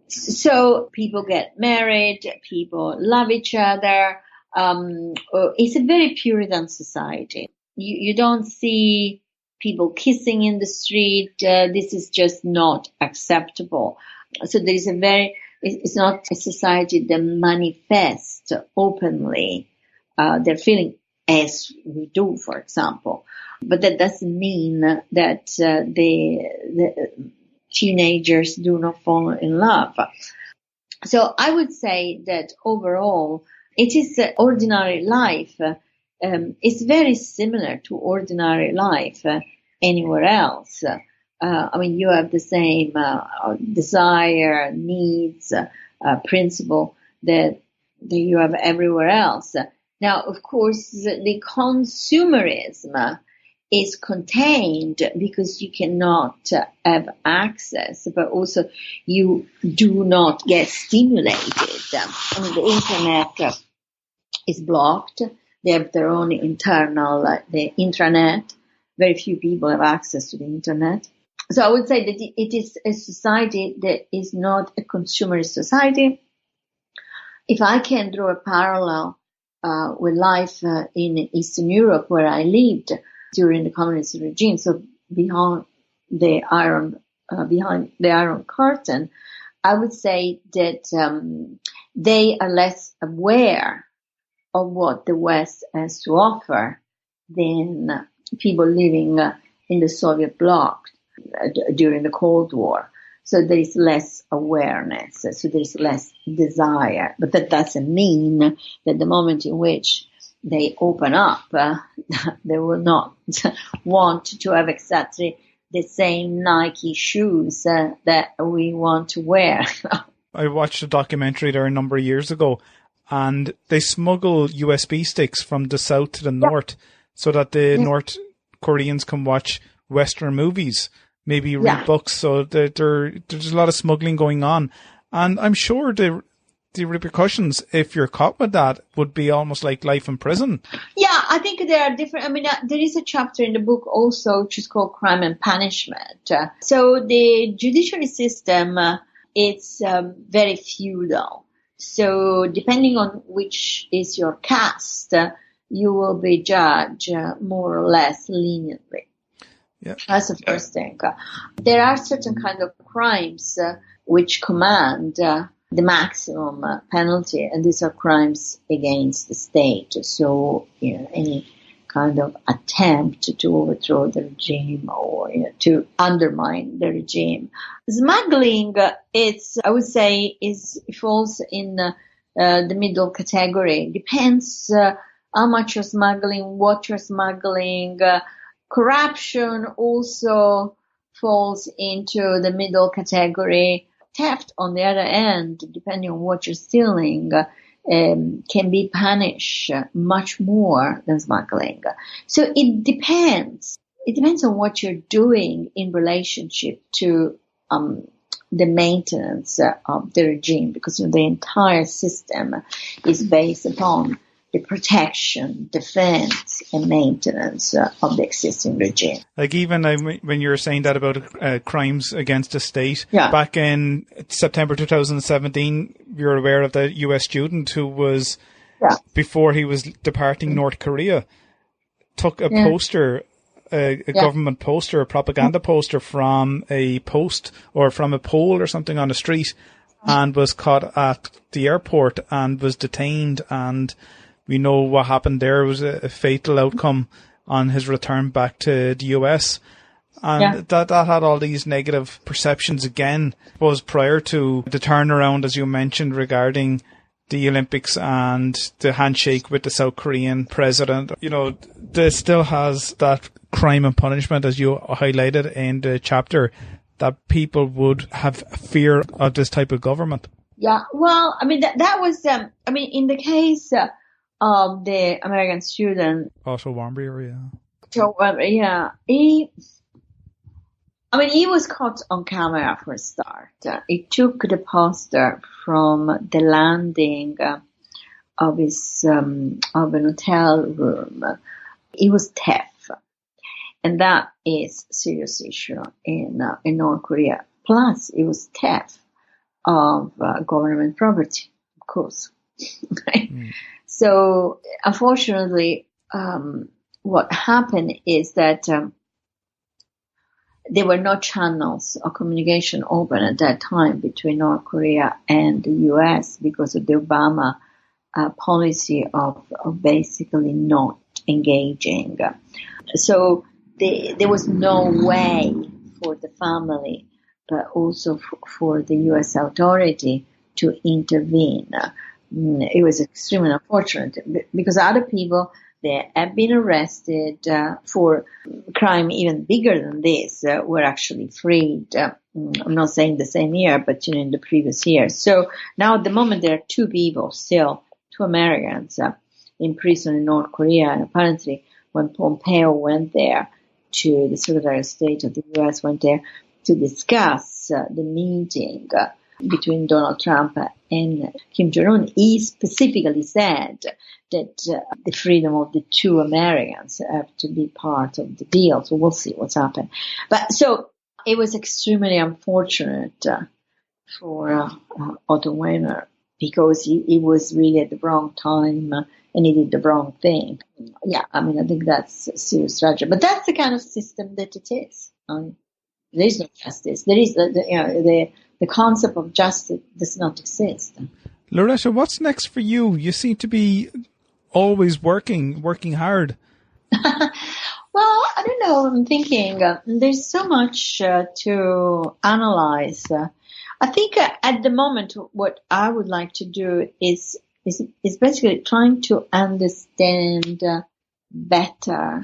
So people get married, people love each other. It's a very Puritan society. You don't see people kissing in the street. This is just not acceptable. So there is it's not a society that manifests openly their feeling as we do, for example. But that doesn't mean that the teenagers do not fall in love. So I would say that overall, it is ordinary life. It's very similar to ordinary life anywhere else. you have the same desire, needs, principle that you have everywhere else. Now, of course, the consumerism is contained because you cannot have access, but also you do not get stimulated. The internet is blocked. They have their own internal, the intranet. Very few people have access to the internet. So I would say that it is a society that is not a consumerist society. If I can draw a parallel with life in Eastern Europe, where I lived during the communist regime, so behind the Iron Curtain, I would say that they are less aware of what the West has to offer than people living in the Soviet bloc during the Cold War. So there is less awareness, so there is less desire. But that doesn't mean that the moment in which they open up, they will not want to have exactly the same Nike shoes that we want to wear. I watched a documentary there a number of years ago, and they smuggle USB sticks from the south to the north so that the North Koreans can watch Western movies, maybe read books. So there's a lot of smuggling going on. And I'm sure the repercussions, if you're caught with that, would be almost like life in prison. Yeah, I think there are different. There is a chapter in the book also which is called Crime and Punishment. So the judiciary system, it's very feudal. So depending on which is your caste, you will be judged more or less leniently. Yeah. That's the first thing. There are certain kind of crimes which command the maximum penalty, and these are crimes against the state. So, any kind of attempt to overthrow the regime or to undermine the regime. Smuggling, I would say, falls in the middle category. Depends how much you're smuggling, what you're smuggling. Corruption also falls into the middle category. Theft, on the other hand, depending on what you're stealing, can be punished much more than smuggling. So it depends. It depends on what you're doing in relationship to the maintenance of the regime, because the entire system is based upon the protection, defense, and maintenance of the existing regime. Like even when you were saying that about crimes against the state, back in September 2017, you're aware of the US student who was, before he was departing North Korea, took a poster, a government poster, a propaganda poster from a post or from a pole or something on the street, and was caught at the airport and was detained, and we know what happened there. It was a fatal outcome on his return back to the US. And that had all these negative perceptions again. Was prior to the turnaround, as you mentioned, regarding the Olympics and the handshake with the South Korean president. There still has that crime and punishment, as you highlighted in the chapter, that people would have fear of this type of government. Yeah, well, that was, in the case of the American student. Otto Warmbier, he was caught on camera for a start. He took the poster from the landing of his, of an hotel room. It was theft. And that is a serious issue in North Korea. Plus, it was theft of government property, of course. Right? So, unfortunately, what happened is that there were no channels of communication open at that time between North Korea and the U.S. because of the Obama policy of basically not engaging. So there was no way for the family, but also for the U.S. authority to intervene. It was extremely unfortunate because other people, that have been arrested for crime even bigger than this were actually freed. I'm not saying the same year, but in the previous year. So now at the moment there are two people still, two Americans in prison in North Korea, and apparently when Pompeo went there, to the Secretary of State of the U.S. went there to discuss the meeting between Donald Trump and Kim Jong-un, he specifically said that the freedom of the two Americans have to be part of the deal. So we'll see what's happened. But so it was extremely unfortunate for Otto Wehner, because he was really at the wrong time and he did the wrong thing. Yeah, I mean, I think that's a serious tragedy. But that's the kind of system that it is. There is no justice. There is the concept of justice does not exist. Loretta, what's next for you? You seem to be always working hard. Well, I don't know. I'm thinking there's so much to analyze. I think at the moment, what I would like to do is basically trying to understand better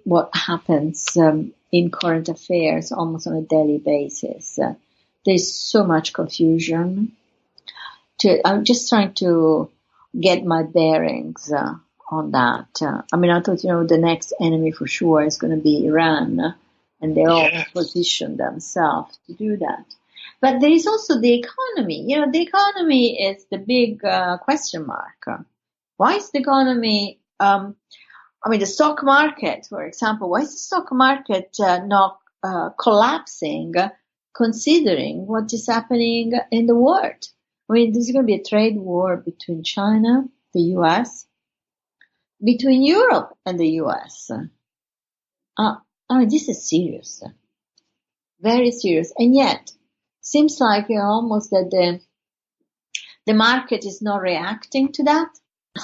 what happens in current affairs almost on a daily basis. There's so much confusion. I'm just trying to get my bearings on that. I mean, I thought, the next enemy for sure is going to be Iran, and they all position themselves to do that. But there is also the economy. The economy is the big question mark. Why is the economy, the stock market, for example, why is the stock market not collapsing, considering what is happening in the world? I mean, there's going to be a trade war between China, the U.S., between Europe and the U.S. This is serious. Very serious. And yet, seems like almost that the market is not reacting to that.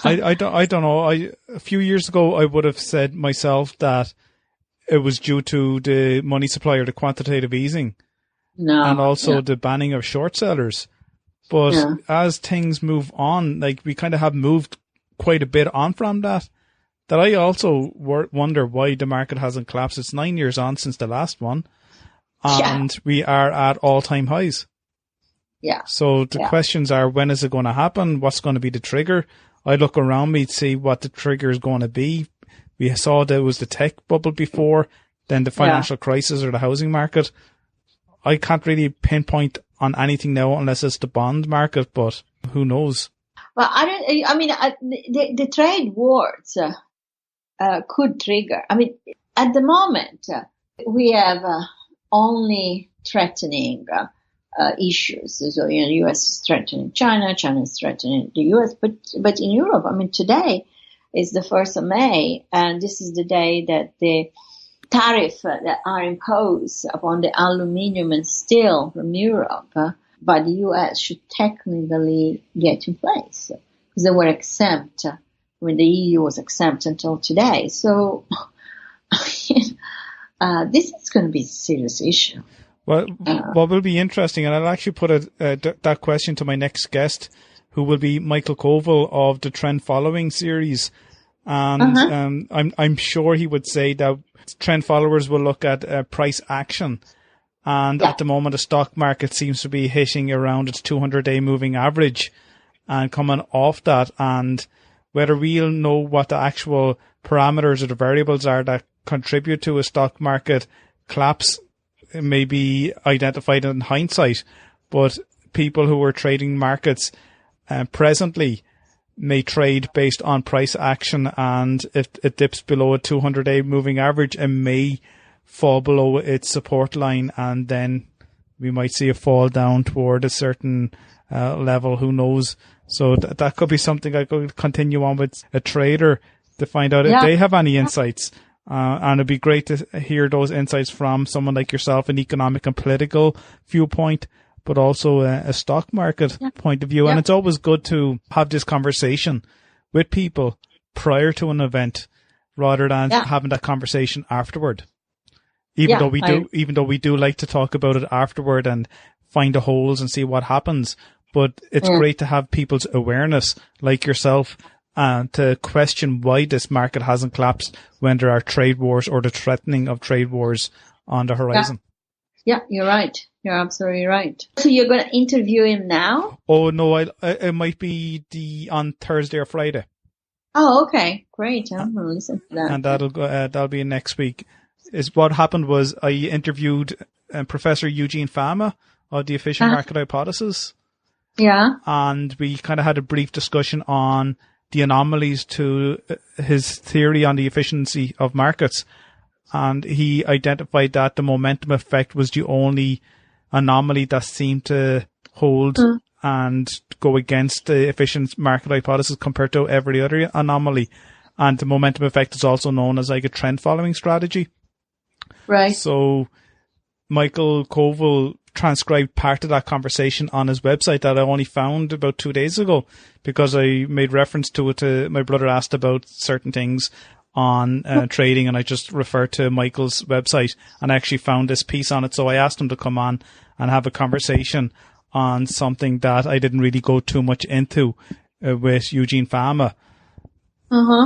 I don't know. A few years ago, I would have said myself that it was due to the money supply or the quantitative easing, and also the banning of short sellers. But as things move on, like we kind of have moved quite a bit on from that. That I also wonder why the market hasn't collapsed. It's 9 years on since the last one. And we are at all-time highs. Yeah. So the questions are, when is it going to happen? What's going to be the trigger? I look around me to see what the trigger is going to be. We saw there was the tech bubble before, then the financial crisis or the housing market. I can't really pinpoint on anything now unless it's the bond market, but who knows? Well, the trade wars could trigger. I mean, at the moment, we have only threatening issues. So, the U.S. is threatening China, China is threatening the U.S. But in Europe, I mean, today is the 1st of May, and this is the day that the tariff that are imposed upon the aluminium and steel from Europe by the U.S. should technically get in place, because they were exempt when the EU was exempt until today. So this is going to be a serious issue. Well, what will be interesting, and I'll actually put that question to my next guest, who will be Michael Koval of the Trend Following series. And I'm sure he would say that trend followers will look at price action. And at the moment, the stock market seems to be hitting around its 200-day moving average and coming off that. And whether we'll know what the actual parameters or the variables are that contribute to a stock market collapse may be identified in hindsight. But people who are trading markets presently may trade based on price action, and if it dips below a 200-day moving average, it may fall below its support line, and then we might see a fall down toward a certain level. Who knows? So that could be something I could continue on with a trader to find out if they have any insights. And it'd be great to hear those insights from someone like yourself, an economic and political viewpoint, but also a stock market point of view. And it's always good to have this conversation with people prior to an event rather than having that conversation afterward. Even though we do like to talk about it afterward and find the holes and see what happens. But it's great to have people's awareness, like yourself, to question why this market hasn't collapsed when there are trade wars or the threatening of trade wars on the horizon. Yeah, you're right. You're absolutely right. So you're going to interview him now? Oh, no, it might be on Thursday or Friday. Oh, okay. Great. I'm going to listen to that. And that'll be next week. What happened was I interviewed Professor Eugene Fama of the efficient market hypothesis. Yeah. And we kind of had a brief discussion on the anomalies to his theory on the efficiency of markets. And he identified that the momentum effect was the only anomaly that seemed to hold and go against the efficient market hypothesis compared to every other anomaly. And the momentum effect is also known as like a trend following strategy. Right. So Michael Koval transcribed part of that conversation on his website that I only found about 2 days ago because I made reference to it. My brother asked about certain things on trading, and I just referred to Michael's website and I actually found this piece on it. So I asked him to come on and have a conversation on something that I didn't really go too much into with Eugene Fama.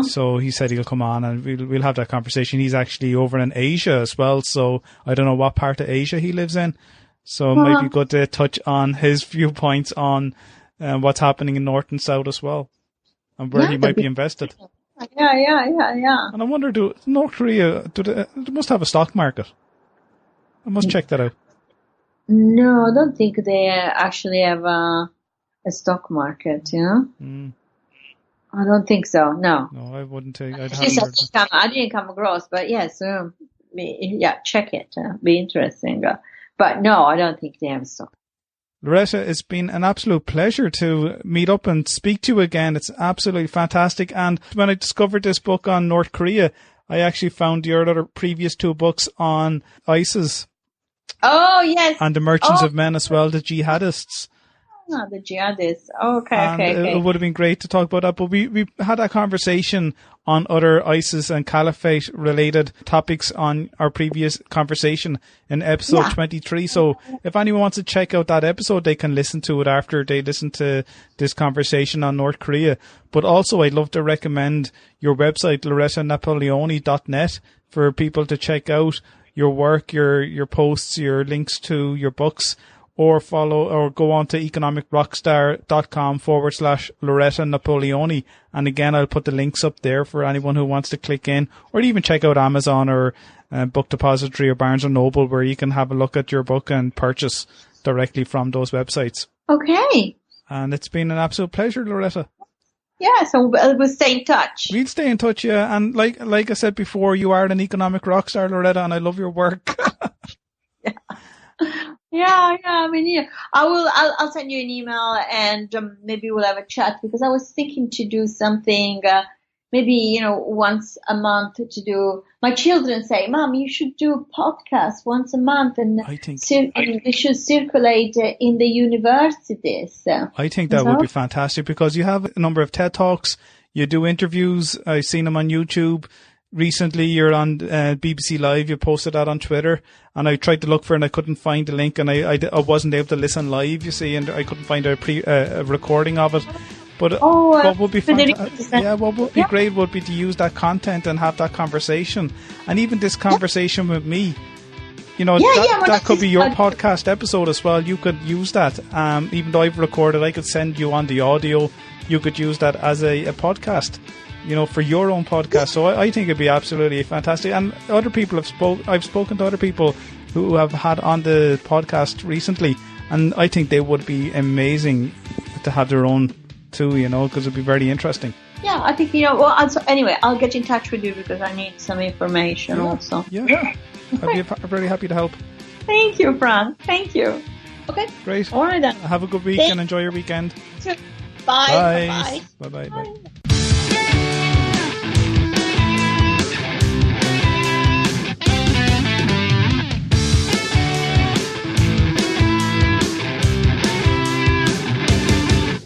So he said he'll come on and we'll have that conversation. He's actually over in Asia as well, so I don't know what part of Asia he lives in. So it might be good to touch on his viewpoints on what's happening in North and South as well, and where he might be invested. Yeah. And I wonder, do North Korea, they must have a stock market? I must check that out. No, I don't think they actually have a stock market, I don't think so, no. No, I wouldn't take it. I didn't come across, but yes, check it. Be interesting. But no, I don't think they have stock. Loretta, it's been an absolute pleasure to meet up and speak to you again. It's absolutely fantastic. And when I discovered this book on North Korea, I actually found your other previous 2 books on ISIS. Oh, yes. And the Merchants of Men as well, the jihadists. Oh, the jihadists. Okay. It would have been great to talk about that, but we had a conversation on other ISIS and Caliphate related topics on our previous conversation in episode 23. So if anyone wants to check out that episode, they can listen to it after they listen to this conversation on North Korea. But also I'd love to recommend your website, lorettanapoleoni.net, for people to check out your work, your posts, your links to your books. Or go on to economicrockstar.com/Loretta Napoleoni. And again, I'll put the links up there for anyone who wants to click in, or even check out Amazon or Book Depository or Barnes & Noble, where you can have a look at your book and purchase directly from those websites. Okay. And it's been an absolute pleasure, Loretta. Yeah, so we'll stay in touch. We'll stay in touch, yeah. And like I said before, you are an economic rock star, Loretta, and I love your work. Yeah. I mean, I'll send you an email and maybe we'll have a chat, because I was thinking to do something, maybe, once a month to do. My children say, Mom, you should do a podcast once a month, and they should circulate in the universities. I think that would be fantastic, because you have a number of TED Talks, you do interviews, I've seen them on YouTube. Recently, you're on BBC Live. You posted that on Twitter, and I tried to look for it and I couldn't find the link, and I wasn't able to listen live, you see, and I couldn't find a recording of it. But what would be what would be great would be to use that content and have that conversation, and even this conversation with me. That could be your podcast episode as well. You could use that. Even though I've recorded, I could send you on the audio. You could use that as a podcast. For your own podcast. So I think it'd be absolutely fantastic. And other people I've spoken to other people who have had on the podcast recently, and I think they would be amazing to have their own too, because it'd be very interesting. Yeah, I think, anyway, I'll get in touch with you because I need some information also. Yeah. Okay. I'd be very happy to help. Thank you, Fran. Thank you. Okay. Great. All right then. Have a good week and enjoy your weekend. Bye. Bye.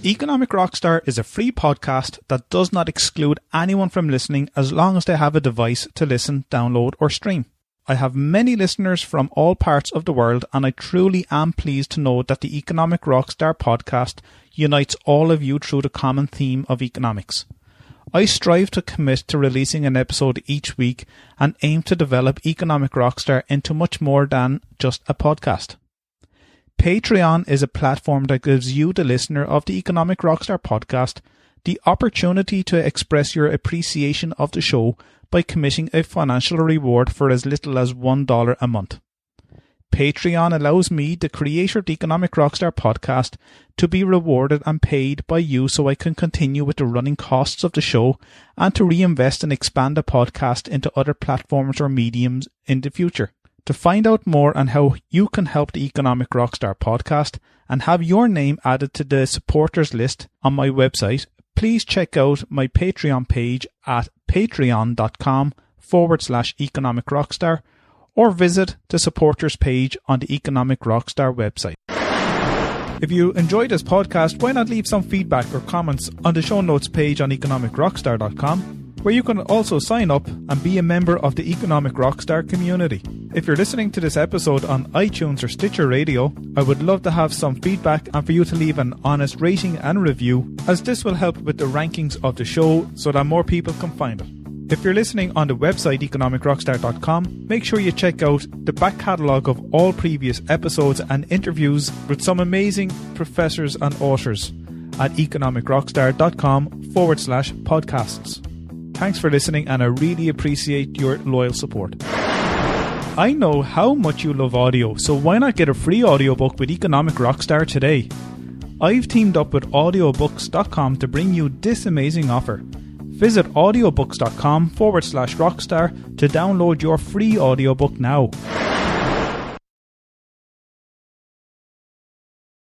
Economic Rockstar is a free podcast that does not exclude anyone from listening as long as they have a device to listen, download or stream. I have many listeners from all parts of the world, and I truly am pleased to know that the Economic Rockstar podcast unites all of you through the common theme of economics. I strive to commit to releasing an episode each week and aim to develop Economic Rockstar into much more than just a podcast. Patreon is a platform that gives you, the listener of the Economic Rockstar podcast, the opportunity to express your appreciation of the show by committing a financial reward for as little as $1 a month. Patreon allows me, the creator of the Economic Rockstar podcast, to be rewarded and paid by you so I can continue with the running costs of the show and to reinvest and expand the podcast into other platforms or mediums in the future. To find out more on how you can help the Economic Rockstar podcast and have your name added to the supporters list on my website, please check out my Patreon page at patreon.com/Economic Rockstar or visit the supporters page on the Economic Rockstar website. If you enjoyed this podcast, why not leave some feedback or comments on the show notes page on economicrockstar.com, where you can also sign up and be a member of the Economic Rockstar community. If you're listening to this episode on iTunes or Stitcher Radio, I would love to have some feedback and for you to leave an honest rating and review, as this will help with the rankings of the show so that more people can find it. If you're listening on the website economicrockstar.com, make sure you check out the back catalogue of all previous episodes and interviews with some amazing professors and authors at economicrockstar.com/podcasts. Thanks for listening, and I really appreciate your loyal support. I know how much you love audio, so why not get a free audiobook with Economic Rockstar today? I've teamed up with audiobooks.com to bring you this amazing offer. Visit audiobooks.com/rockstar to download your free audiobook now.